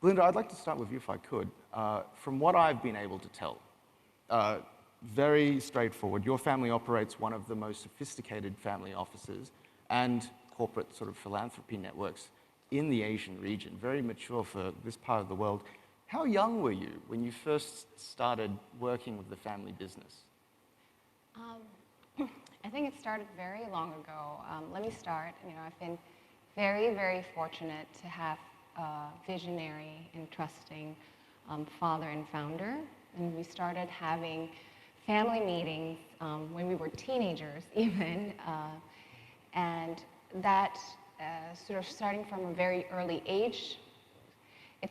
Belinda, I'd like to start with you if I could. From what I've been able to tell, very straightforward. Your family operates one of the most sophisticated family offices and corporate sort of philanthropy networks in the Asian region, very mature for this part of the world. How young were you when you first started working with the family business? I think it started very long ago. Let me start. I've been very, very fortunate to have a visionary and trusting father and founder. And we started having family meetings when we were teenagers even. And that sort of starting from a very early age.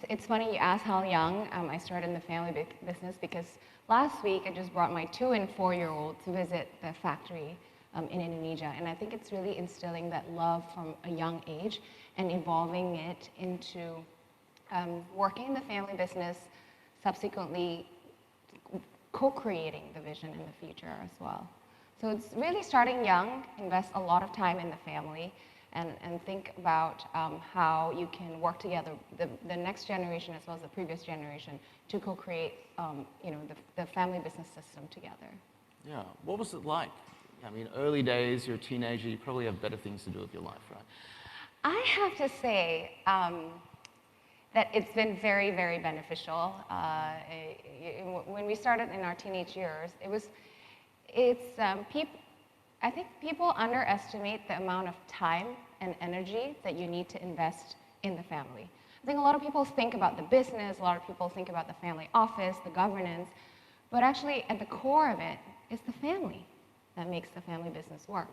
It's funny you ask how young I started in the family business, because last week I just brought my 2- and 4-year-old to visit the factory in Indonesia. And I think it's really instilling that love from a young age and evolving it into working in the family business, subsequently co-creating the vision in the future as well. So it's really starting young, invest a lot of time in the family, and think about how you can work together, the next generation as well as the previous generation, to co-create the family business system together. Yeah, what was it like? I mean, early days, you're a teenager, you probably have better things to do with your life, right? I have to say that it's been very, very beneficial. When we started in our teenage years, I think people underestimate the amount of time and energy that you need to invest in the family. I think a lot of people think about the business, a lot of people think about the family office, the governance, but actually at the core of it is the family that makes the family business work.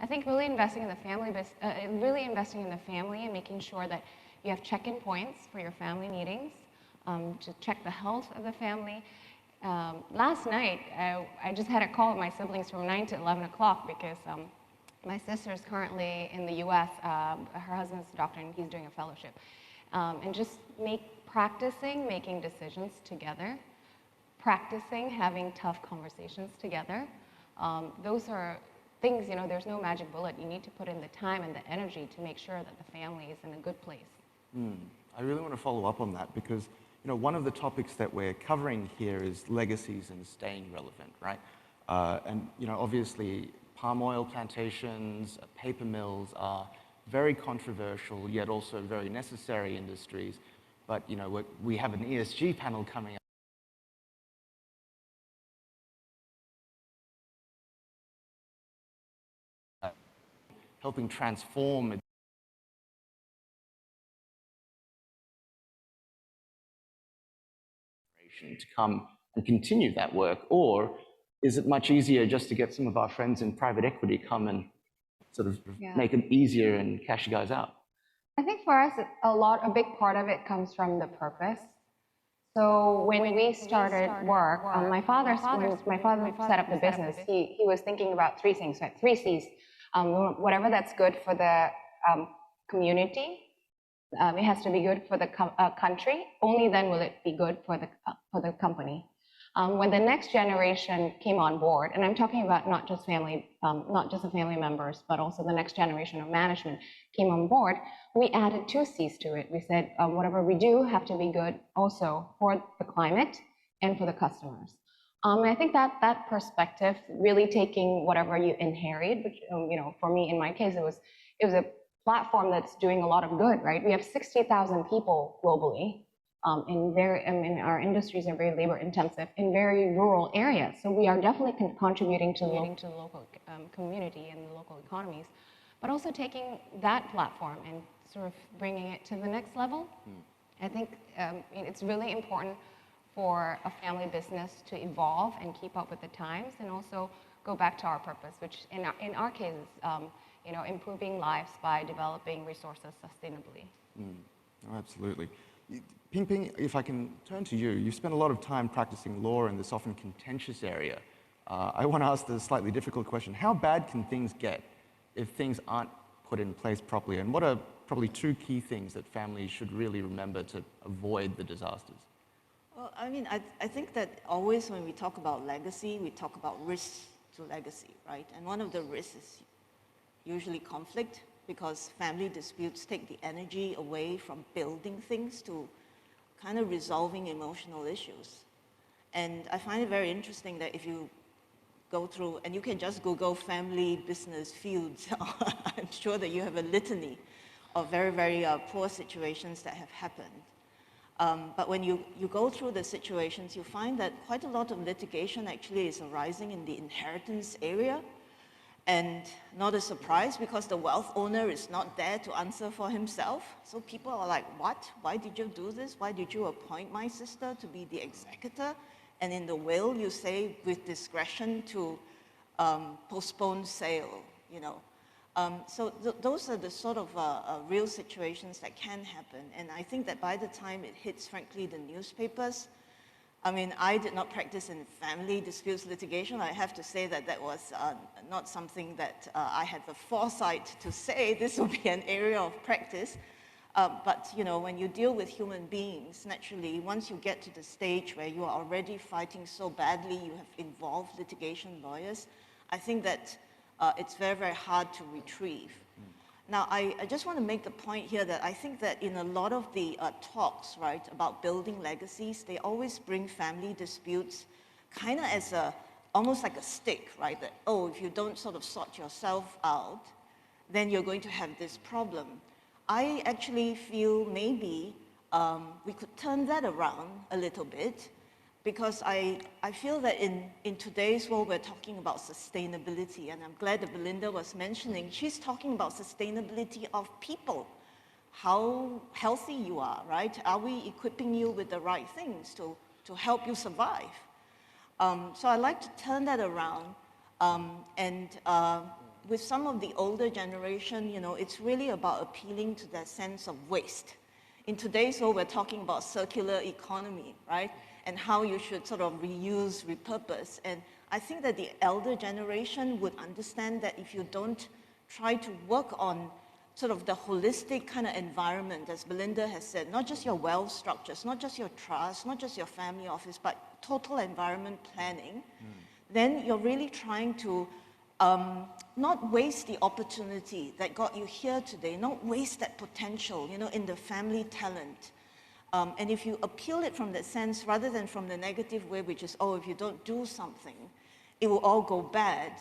I think really investing in the family and making sure that you have check-in points for your family meetings to check the health of the family. Last night, I just had a call with my siblings from 9 to 11 o'clock because my sister is currently in the US. Her husband's a doctor and he's doing a fellowship. And just practicing making decisions together, practicing having tough conversations together. Those are things, there's no magic bullet. You need to put in the time and the energy to make sure that the family is in a good place. I really want to follow up on that because one of the topics that we're covering here is legacies and staying relevant, right? And obviously, palm oil plantations, paper mills are very controversial, yet also very necessary industries. But we have an ESG panel coming up, helping transform to come and continue that work? Or is it much easier just to get some of our friends in private equity come and sort of make it easier and cash you guys out? I think for us, a big part of it comes from the purpose. So when we started work, when my father set up the business, he was thinking about three things, right? 3 C's. Whatever that's good for the community, it has to be good for the country. Only then will it be good for the company. When the next generation came on board, and I'm talking about not just the family members, but also the next generation of management came on board, we added 2 C's to it. We said, whatever we do have to be good also for the climate and for the customers. I think that perspective, really taking whatever you inherit, which for me, in my case, it was a platform that's doing a lot of good, right? We have 60,000 people globally. Our industries are very labor intensive in very rural areas. So we are definitely contributing to the local community and the local economies, but also taking that platform and sort of bringing it to the next level. I think it's really important for a family business to evolve and keep up with the times, and also go back to our purpose, which in our case is improving lives by developing resources sustainably. Oh, absolutely. Ping Ping, if I can turn to you, you've spent a lot of time practicing law in this often contentious area. I want to ask the slightly difficult question. How bad can things get if things aren't put in place properly? And what are probably 2 key things that families should really remember to avoid the disasters? Well, I mean, I think that always when we talk about legacy, we talk about risks to legacy, right? And one of the risks is usually conflict, because family disputes take the energy away from building things to kind of resolving emotional issues. And I find it very interesting that if you go through, and you can just Google family business feuds, I'm sure that you have a litany of very, very poor situations that have happened. But when you go through the situations, you find that quite a lot of litigation actually is arising in the inheritance area. And not a surprise, because the wealth owner is not there to answer for himself. So people are like, what? Why did you do this? Why did you appoint my sister to be the executor? And in the will, you say with discretion to postpone sale, you know. So those are the sort of real situations that can happen. And I think that by the time it hits, frankly, the newspapers, I mean, I did not practice in family disputes litigation. I have to say that that was not something that I had the foresight to say this will be an area of practice. But you know, when you deal with human beings, naturally, once you get to the stage where you are already fighting so badly, you have involved litigation lawyers, I think that it's very, very hard to retrieve. Now, I just want to make the point here that I think that in a lot of the talks, right, about building legacies, they always bring family disputes kind of as almost like a stick, right, that, oh, if you don't sort of sort yourself out, then you're going to have this problem. I actually feel maybe we could turn that around a little bit, because I feel that in today's world, we're talking about sustainability, and I'm glad that Belinda was mentioning, she's talking about sustainability of people, how healthy you are, right? Are we equipping you with the right things to help you survive? So I like to turn that around, and with some of the older generation, you know, it's really about appealing to that sense of waste. In today's world, we're talking about circular economy, right? And how you should sort of reuse, repurpose. And I think that the elder generation would understand that if you don't try to work on sort of the holistic kind of environment, as Belinda has said, not just your wealth structures, not just your trust, not just your family office, but total environment planning, then you're really trying to not waste the opportunity that got you here today, not waste that potential, you know, in the family talent. And if you appeal it from that sense, rather than from the negative way, which is, oh, if you don't do something, it will all go bad.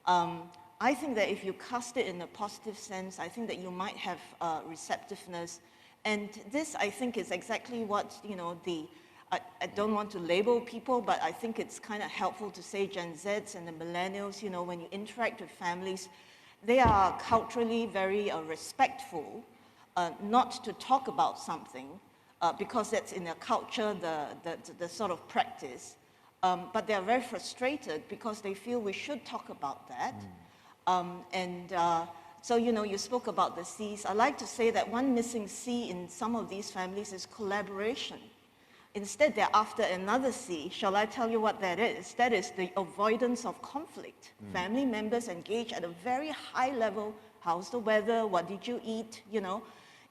I think that if you cast it in a positive sense, I think that you might have receptiveness. And this, I think, is exactly what, you know, I don't want to label people, but I think it's kind of helpful to say Gen Zs and the millennials, you know, when you interact with families, they are culturally very respectful, not to talk about something, because that's in their culture, the sort of practice. But they are very frustrated because they feel we should talk about that. So, you know, you spoke about the C's. I like to say that one missing C in some of these families is collaboration. Instead, they're after another C. Shall I tell you what that is? That is the avoidance of conflict. Family members engage at a very high level. How's the weather? What did you eat? You know,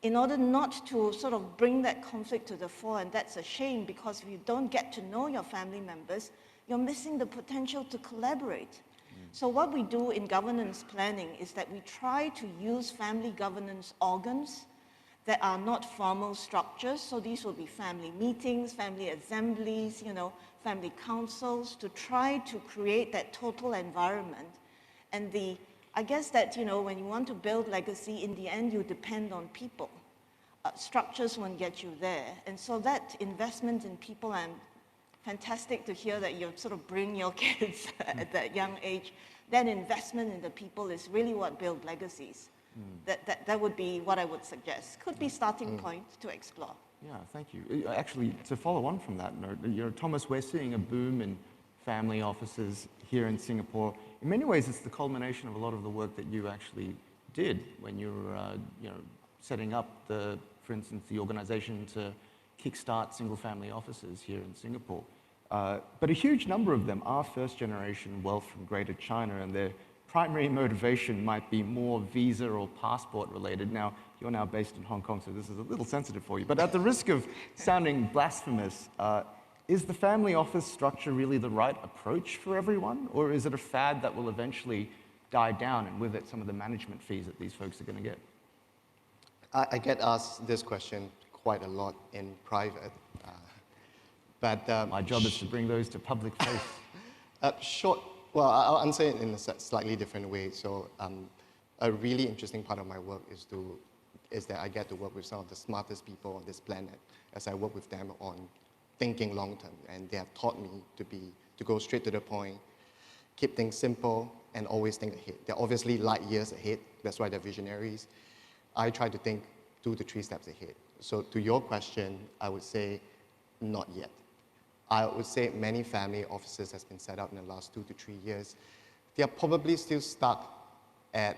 in order not to sort of bring that conflict to the fore. And that's a shame, because if you don't get to know your family members, you're missing the potential to collaborate. So what we do in governance planning is that we try to use family governance organs that are not formal structures. So these will be family meetings, family assemblies, you know, family councils, to try to create that total environment. And I guess that, you know, when you want to build legacy, in the end, you depend on people. Structures won't get you there. And so that investment in people, and fantastic to hear that you sort of bring your kids at that young age, that investment in the people is really what builds legacies. That would be what I would suggest. Could be starting point to explore. Yeah, thank you. Actually, to follow on from that note, you know, Thomas, we're seeing a boom in family offices here in Singapore. In many ways, it's the culmination of a lot of the work that you actually did when you were, you know, setting up for instance, the organization to kickstart single-family offices here in Singapore. But a huge number of them are first-generation wealth from Greater China, and their primary motivation might be more visa or passport related. Now, you're now based in Hong Kong, so this is a little sensitive for you. But at the risk of sounding blasphemous, is the family office structure really the right approach for everyone? Or is it a fad that will eventually die down, and with it some of the management fees that these folks are going to get? I get asked this question quite a lot in private. But My job is to bring those to public face. well, I'll answer it in a slightly different way. So a really interesting part of my work is that I get to work with some of the smartest people on this planet as I work with them on thinking long term. And they have taught me to go straight to the point, keep things simple, and always think ahead. They're obviously light years ahead. That's why they're visionaries. I try to think 2 to 3 steps ahead. So to your question, I would say not yet. I would say many family offices has been set up in the last 2 to 3 years. They are probably still stuck at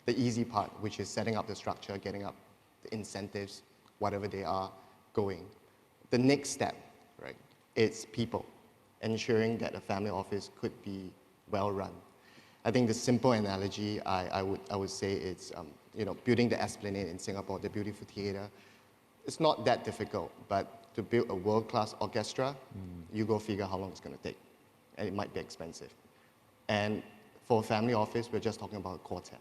the easy part, which is setting up the structure, getting up the incentives, whatever they are, going. The next step, right, it's people, ensuring that a family office could be well run. I think the simple analogy I would say it's building the Esplanade in Singapore, the beautiful theater. It's not that difficult, but to build a world-class orchestra, you go figure how long it's going to take, and it might be expensive. And for a family office, we're just talking about a quartet.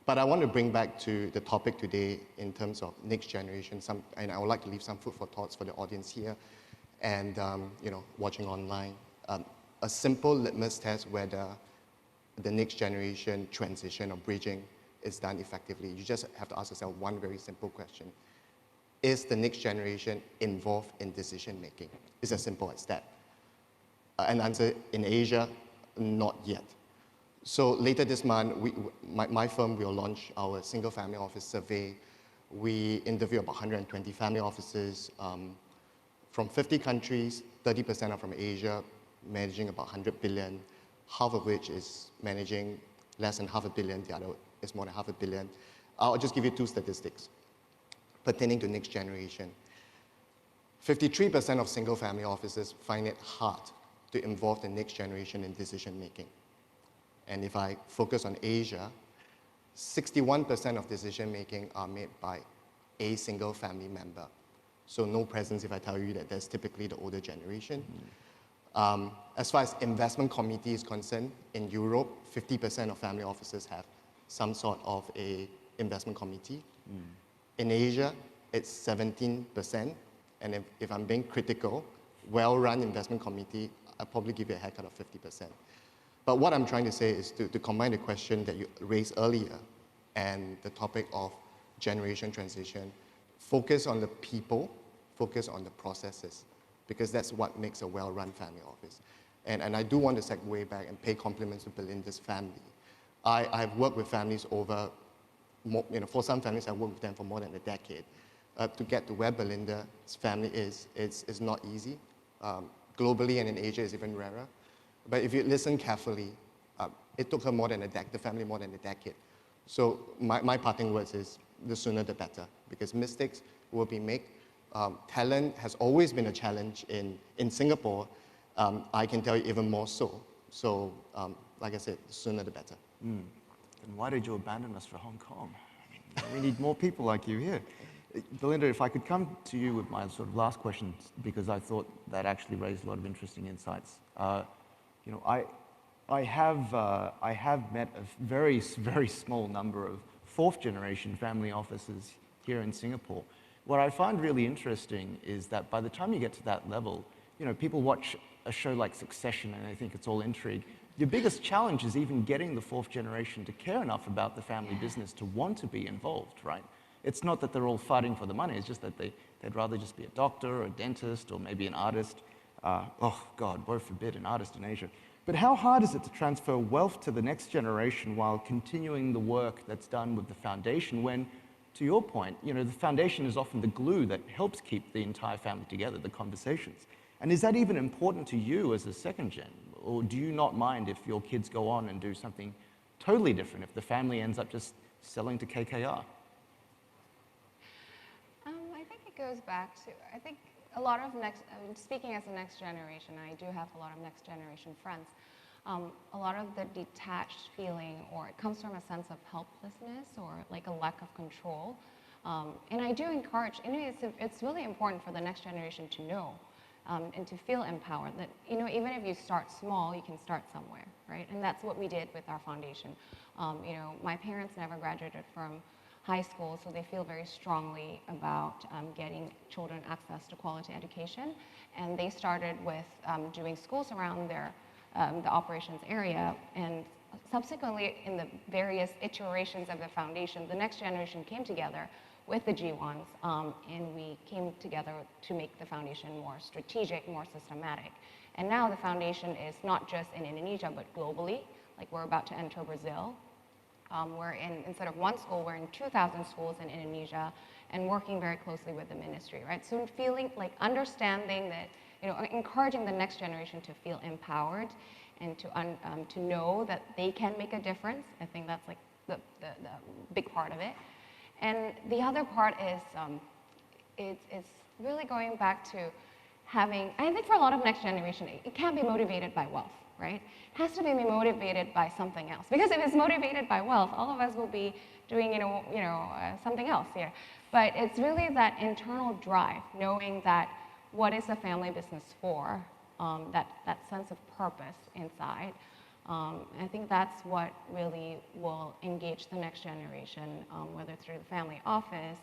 But I want to bring back to the topic today in terms of next generation, and I would like to leave some food for thoughts for the audience here and watching online. A simple litmus test whether the next generation transition or bridging is done effectively. You just have to ask yourself one very simple question. Is the next generation involved in decision making? It's as simple as that. An answer in Asia, not yet. So later this month, my firm will launch our single family office survey. We interview about 120 family offices from 50 countries, 30% are from Asia, managing about 100 billion, half of which is managing less than $500 million, the other is more than $500 million. I'll just give you 2 statistics pertaining to next generation. 53% of single family offices find it hard to involve the next generation in decision making. And if I focus on Asia, 61% of decision making are made by a single family member. So no presence if I tell you that that's typically the older generation. As far as investment committee is concerned, in Europe, 50% of family offices have some sort of a investment committee. In Asia, it's 17%. And if I'm being critical, well-run investment committee, I'll probably give you a haircut of 50%. But what I'm trying to say is to combine the question that you raised earlier and the topic of generation transition, focus on the people, focus on the processes, because that's what makes a well-run family office. And I do want to segue back and pay compliments to Belinda's family. I've worked with families over, for some families, I've worked with them for more than a decade. To get to where Belinda's family is, it's not easy. Globally and in Asia, it's even rarer. But if you listen carefully, it took her the family more than a decade. So my parting words is the sooner the better, because mistakes will be made. Talent has always been a challenge in Singapore. I can tell you even more so. So, like I said, the sooner the better. And why did you abandon us for Hong Kong? We need more people like you here. Belinda, if I could come to you with my sort of last question, because I thought that actually raised a lot of interesting insights. I have met a very, very small number of 4th generation family offices here in Singapore. What I find really interesting is that by the time you get to that level, people watch a show like Succession and they think it's all intrigue. Your biggest challenge is even getting the 4th generation to care enough about the family business to want to be involved, right? It's not that they're all fighting for the money, it's just that they'd rather just be a doctor or a dentist or maybe an artist. Oh God, woe forbid, an artist in Asia. But how hard is it to transfer wealth to the next generation while continuing the work that's done with the foundation when, to your point, the foundation is often the glue that helps keep the entire family together, the conversations. And is that even important to you as a 2nd gen? Or do you not mind if your kids go on and do something totally different, if the family ends up just selling to KKR? I think it goes back to, a lot of speaking as a next generation, I do have a lot of next generation friends. A lot of the detached feeling, or it comes from a sense of helplessness or like a lack of control. And I do encourage, it's really important for the next generation to know and to feel empowered that, even if you start small, you can start somewhere, right? And that's what we did with our foundation. My parents never graduated from high school, so they feel very strongly about getting children access to quality education. And they started with doing schools around their the operations area, and subsequently in the various iterations of the foundation, the next generation came together with the G1s, and we came together to make the foundation more strategic, more systematic. And now the foundation is not just in Indonesia, but globally. Like we're about to enter Brazil. We're in, instead of one school, we're in 2,000 schools in Indonesia and working very closely with the ministry, right? So feeling like understanding that, you know, encouraging the next generation to feel empowered and to know that they can make a difference. I think that's like the big part of it. And the other part is it's really going back to having, I think for a lot of next generation, it can't be motivated by wealth, right? It has to be motivated by something else. Because if it's motivated by wealth, all of us will be doing, something else here. But it's really that internal drive, knowing that what is a family business for, that sense of purpose inside. I think that's what really will engage the next generation, whether through the family office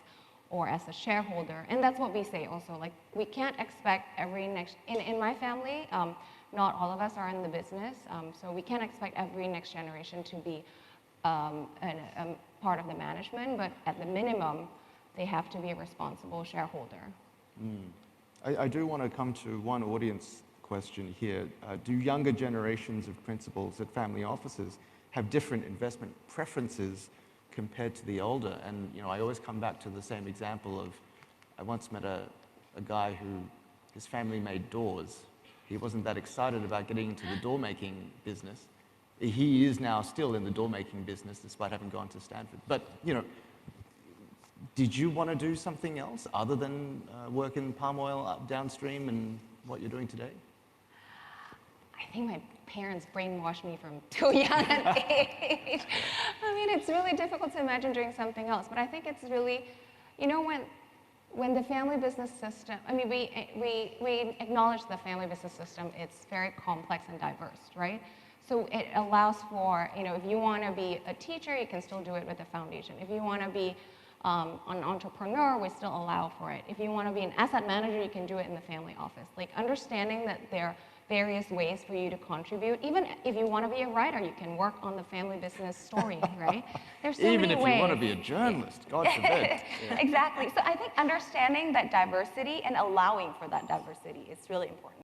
or as a shareholder. And that's what we say also, like we can't expect every next, in my family, not all of us are in the business, so we can't expect every next generation to be a part of the management, but at the minimum, they have to be a responsible shareholder. I do want to come to one audience question here. Do younger generations of principals at family offices have different investment preferences compared to the older? And I always come back to the same example of, I once met a guy who, his family made doors. He wasn't that excited about getting into the door making business. He is now still in the door making business despite having gone to Stanford. But, did you want to do something else other than work in palm oil downstream and what you're doing today? I think my parents brainwashed me from too young an age. I mean, it's really difficult to imagine doing something else, but I think it's really, when the family business system, I mean, we acknowledge the family business system, it's very complex and diverse, right? So it allows for, if you want to be a teacher, you can still do it with the foundation. If you want to be an entrepreneur, we still allow for it. If you want to be an asset manager, you can do it in the family office. Like understanding that there are various ways for you to contribute. Even if you want to be a writer, you can work on the family business story, right? There's so Even many if ways. you want to be a journalist, God forbid. Yeah. Exactly. So I think understanding that diversity and allowing for that diversity is really important.